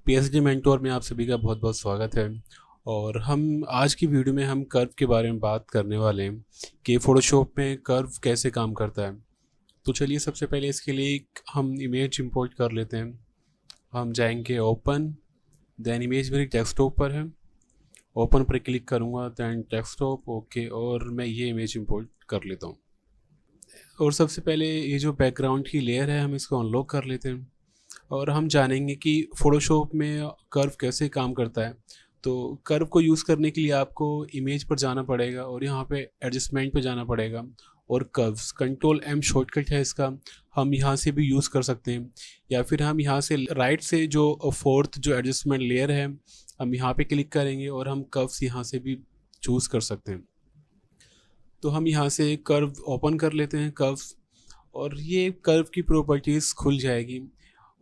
PhD mentor में आप सभी का बहुत बहुत स्वागत है। और हम आज की वीडियो में हम कर्व के बारे में बात करने वाले हैं कि फ़ोटोशॉप में कर्व कैसे काम करता है। तो चलिए सबसे पहले इसके लिए एक हम इमेज इंपोर्ट कर लेते हैं। हम जाएंगे ओपन, देन इमेज मेरी डेस्कटॉप पर है, ओपन पर क्लिक करूँगा, दैन डेस्कटॉप, ओके, और मैं ये इमेज इंपोर्ट कर लेता हूँ। और सबसे पहले ये जो बैकग्राउंड की लेयर है हम इसको अनलॉक कर लेते हैं और हम जानेंगे कि फ़ोटोशॉप में कर्व कैसे काम करता है। तो कर्व को यूज़ करने के लिए आपको इमेज पर जाना पड़ेगा और यहाँ पे एडजस्टमेंट पे जाना पड़ेगा और कर्व्स कंट्रोल एम शॉर्टकट है इसका, हम यहाँ से भी यूज़ कर सकते हैं या फिर हम यहाँ से राइट से जो फोर्थ जो एडजस्टमेंट लेयर है हम यहाँ पे क्लिक करेंगे और हम कर्व्स यहाँ से भी चूज़ कर सकते हैं। तो हम यहाँ से कर्व ओपन कर लेते हैं कर्व्स, और ये कर्व की प्रॉपर्टीज़ खुल जाएगी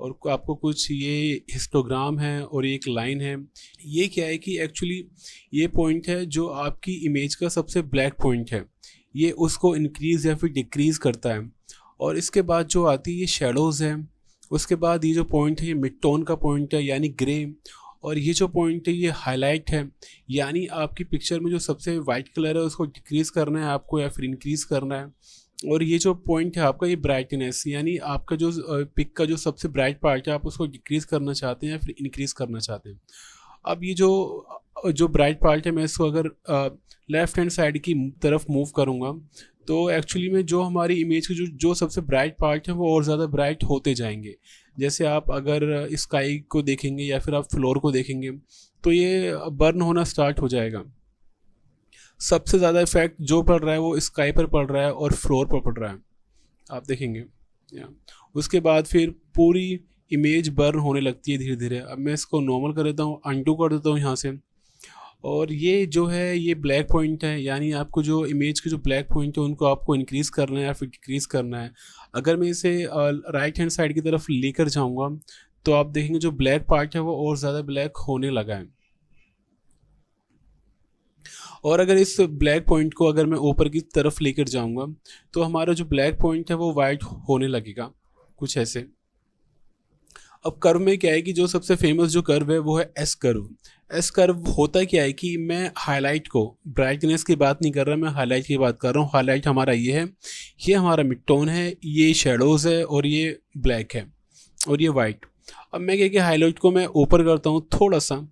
और आपको कुछ ये हिस्टोग्राम है और एक लाइन है। ये क्या है कि एक्चुअली ये पॉइंट है जो आपकी इमेज का सबसे ब्लैक पॉइंट है, ये उसको इंक्रीज़ या फिर डिक्रीज़ करता है। और इसके बाद जो आती है ये शेडोज़ है, उसके बाद ये जो पॉइंट है ये मिड टोन का पॉइंट है यानी ग्रे, और ये जो पॉइंट है ये हाईलाइट है यानी आपकी पिक्चर में जो सबसे वाइट कलर है उसको डिक्रीज़ करना है आपको या फिर इंक्रीज़ करना है। और ये जो पॉइंट है आपका ये ब्राइटनेस यानी आपका जो पिक का जो सबसे ब्राइट पार्ट है आप उसको डिक्रीज़ करना चाहते हैं या फिर इंक्रीज़ करना चाहते हैं। अब ये जो ब्राइट पार्ट है मैं इसको अगर लेफ़्ट हैंड साइड की तरफ मूव करूँगा तो एक्चुअली में जो हमारी इमेज के जो सबसे ब्राइट पार्ट है वो और ज़्यादा ब्राइट होते जाएंगे। जैसे आप अगर स्काई को देखेंगे या फिर आप फ्लोर को देखेंगे तो ये बर्न होना स्टार्ट हो जाएगा। सबसे ज़्यादा इफेक्ट जो पड़ रहा है वो स्काई पर पड़ रहा है और फ्लोर पर पड़ रहा है, आप देखेंगे। उसके बाद फिर पूरी इमेज बर्न होने लगती है धीरे धीरे। अब मैं इसको नॉर्मल कर देता हूँ, अनडू कर देता हूँ यहाँ से, और ये जो है ये ब्लैक पॉइंट है यानी आपको जो इमेज के जो ब्लैक पॉइंट है उनको आपको इंक्रीज़ करना है या फिर डिक्रीज़ करना है। अगर मैं इसे राइट हैंड साइड की तरफ लेकर जाऊँगा तो आप देखेंगे जो ब्लैक पार्ट है वो और ज़्यादा ब्लैक होने लगा है। और अगर इस ब्लैक पॉइंट को अगर मैं ऊपर की तरफ लेकर जाऊंगा तो हमारा जो ब्लैक पॉइंट है वो वाइट होने लगेगा, कुछ ऐसे। अब कर्व में क्या है कि जो सबसे फेमस जो कर्व है वो है एस कर्व। एस कर्व होता क्या है कि मैं हाईलाइट को, ब्राइटनेस की बात नहीं कर रहा, मैं हाईलाइट की बात कर रहा हूँ। हाईलाइट हमारा ये है, ये हमारा मिड टोन है, ये शेडोज़ है और ये ब्लैक है और ये वाइट। अब मैं क्या कि हाईलाइट को मैं ऊपर करता हूँ थोड़ा सा,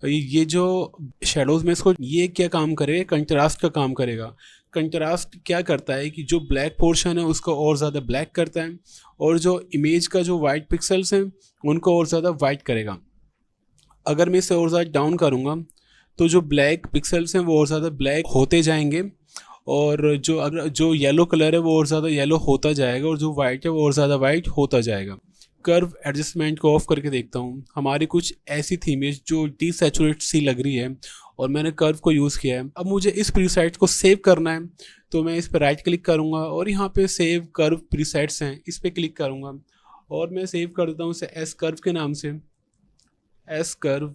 ये जो शेडोज़ में इसको ये क्या काम करेगा, कंट्रास्ट का काम करेगा। कंट्रास्ट क्या करता है कि जो ब्लैक पोर्शन है उसको और ज़्यादा ब्लैक करता है और जो इमेज का जो वाइट पिक्सल्स हैं उनको और ज़्यादा वाइट करेगा। अगर मैं इसे और ज़्यादा डाउन करूँगा तो जो ब्लैक पिक्सल्स हैं वो और ज़्यादा ब्लैक होते जाएंगे और जो येलो कलर है वो और ज़्यादा येलो होता जाएगा और जो वाइट है वो और ज़्यादा वाइट होता जाएगा। कर्व एडजस्टमेंट को ऑफ करके देखता हूँ, हमारी कुछ ऐसी थी इमेज जो डीसैचुरेट सी लग रही है और मैंने कर्व को यूज़ किया है। अब मुझे इस प्रीसेट को सेव करना है तो मैं इस पर राइट क्लिक करूँगा और यहाँ पे सेव कर्व प्रीसेट्स हैं, इस पर क्लिक करूँगा और मैं सेव कर देता हूँ इसे एस कर्व के नाम से। एस कर्व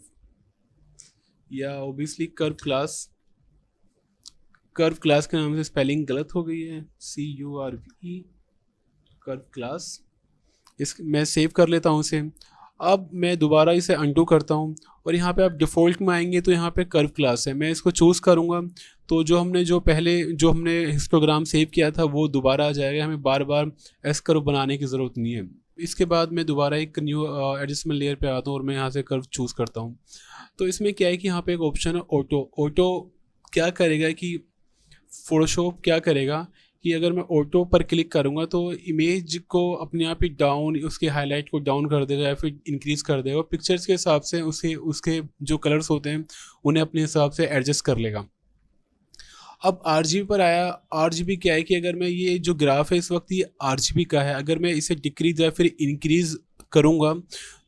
या ओबियसली कर्व क्लास के नाम से स्पेलिंग गलत हो गई है, CURV कर्व क्लास। मैं सेव कर लेता हूँ इसे। अब मैं दोबारा इसे अनडू करता हूँ और यहाँ पे आप डिफ़ॉल्ट में आएंगे तो यहाँ पे कर्व क्लास है, मैं इसको चूज़ करूँगा तो जो हमने हिस्टोग्राम सेव किया था वो दोबारा आ जाएगा, हमें बार बार एस कर्व बनाने की ज़रूरत नहीं है। इसके बाद मैं दोबारा एक न्यू एडजस्टमेंट लेयर पे आता हूँ और मैं यहाँ से कर्व चूज़ करता हूँ। तो इसमें क्या है कि यहाँ पे एक ऑप्शन है ऑटो क्या करेगा कि फ़ोटोशॉप क्या करेगा कि अगर मैं ऑटो पर क्लिक करूंगा तो इमेज को अपने आप ही डाउन, उसके हाईलाइट को डाउन कर देगा या फिर इंक्रीज़ कर देगा, पिक्चर्स के हिसाब से उसके जो कलर्स होते हैं उन्हें अपने हिसाब से एडजस्ट कर लेगा। अब RGB पर आया। RGB क्या है कि अगर मैं ये जो ग्राफ है इस वक्त ये RGB का है, अगर मैं इसे डिक्रीज या फिर इंक्रीज़ करूँगा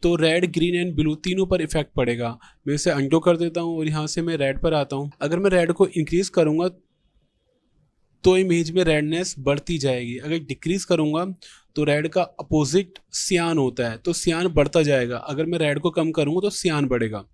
तो रेड, ग्रीन एंड ब्लू तीनों पर इफेक्ट पड़ेगा। मैं इसे अनडू कर देता हूँ और यहाँ से मैं रेड पर आता हूँ। अगर मैं रेड को इंक्रीज़ करूँगा तो इमेज में रेडनेस बढ़ती जाएगी, अगर डिक्रीज़ करूँगा तो रेड का अपोजिट सियान होता है तो सियान बढ़ता जाएगा, अगर मैं रेड को कम करूँगा तो सियान बढ़ेगा।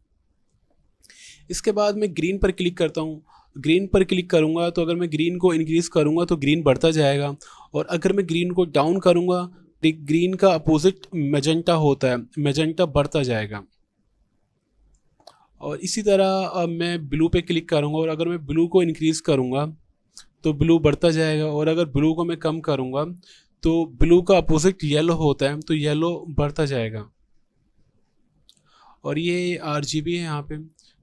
इसके बाद मैं ग्रीन पर क्लिक करता हूँ, ग्रीन पर क्लिक करूँगा तो अगर मैं ग्रीन को इंक्रीज़ करूँगा तो ग्रीन बढ़ता जाएगा और अगर मैं ग्रीन को डाउन करूँगा ग्रीन का अपोजिट मैजेंटा होता है, मैजेंटा बढ़ता जाएगा। और इसी तरह मैं ब्लू पे क्लिक करूँगा और अगर मैं ब्लू को इंक्रीज़ करूँगा तो ब्लू बढ़ता जाएगा, और अगर ब्लू को मैं कम करूँगा तो ब्लू का अपोजिट येलो होता है तो येलो बढ़ता जाएगा। और ये आरजीबी है यहाँ पे।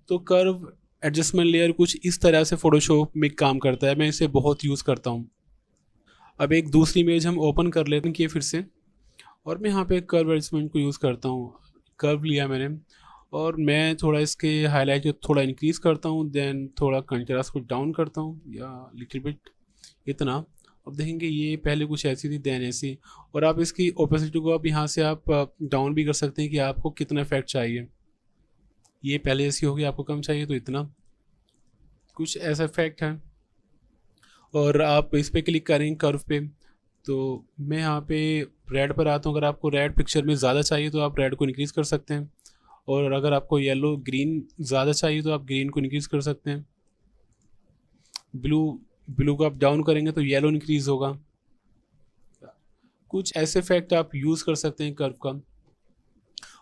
तो कर्व एडजस्टमेंट लेयर कुछ इस तरह से फ़ोटोशॉप में काम करता है, मैं इसे बहुत यूज़ करता हूँ। अब एक दूसरी इमेज हम ओपन कर लेते हैं कि फिर से, और मैं यहाँ पे कर्व एडजस्टमेंट को यूज़ करता हूँ। कर्व लिया मैंने और मैं थोड़ा इसके हाईलाइट को थोड़ा इंक्रीज़ करता हूँ, देन थोड़ा कंट्रास्ट को डाउन करता हूँ या लिटिल बिट, इतना। अब देखेंगे ये पहले कुछ ऐसी थी देन ऐसी। और आप इसकी ओपेसिटी को आप यहाँ से आप डाउन भी कर सकते हैं कि आपको कितना इफेक्ट चाहिए। ये पहले ऐसी होगी, आपको कम चाहिए तो इतना, कुछ ऐसा इफेक्ट है। और आप इस पर क्लिक करेंगे कर्व पे, तो मैं यहाँ पे रेड पर आता हूँ। अगर आपको रेड पिक्चर में ज़्यादा चाहिए तो आप रेड को इंक्रीज़ कर सकते हैं, और अगर आपको येलो ग्रीन ज़्यादा चाहिए तो आप ग्रीन को इंक्रीज़ कर सकते हैं। ब्लू ब्लू को आप डाउन करेंगे तो येलो इंक्रीज़ होगा। कुछ ऐसे इफेक्ट आप यूज़ कर सकते हैं कर्व का।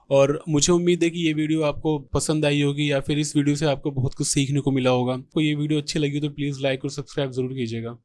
और मुझे उम्मीद है कि ये वीडियो आपको पसंद आई होगी, या फिर इस वीडियो से आपको बहुत कुछ सीखने को मिला होगा। तो ये वीडियो अच्छी लगी तो प्लीज़ लाइक और सब्सक्राइब ज़रूर कीजिएगा।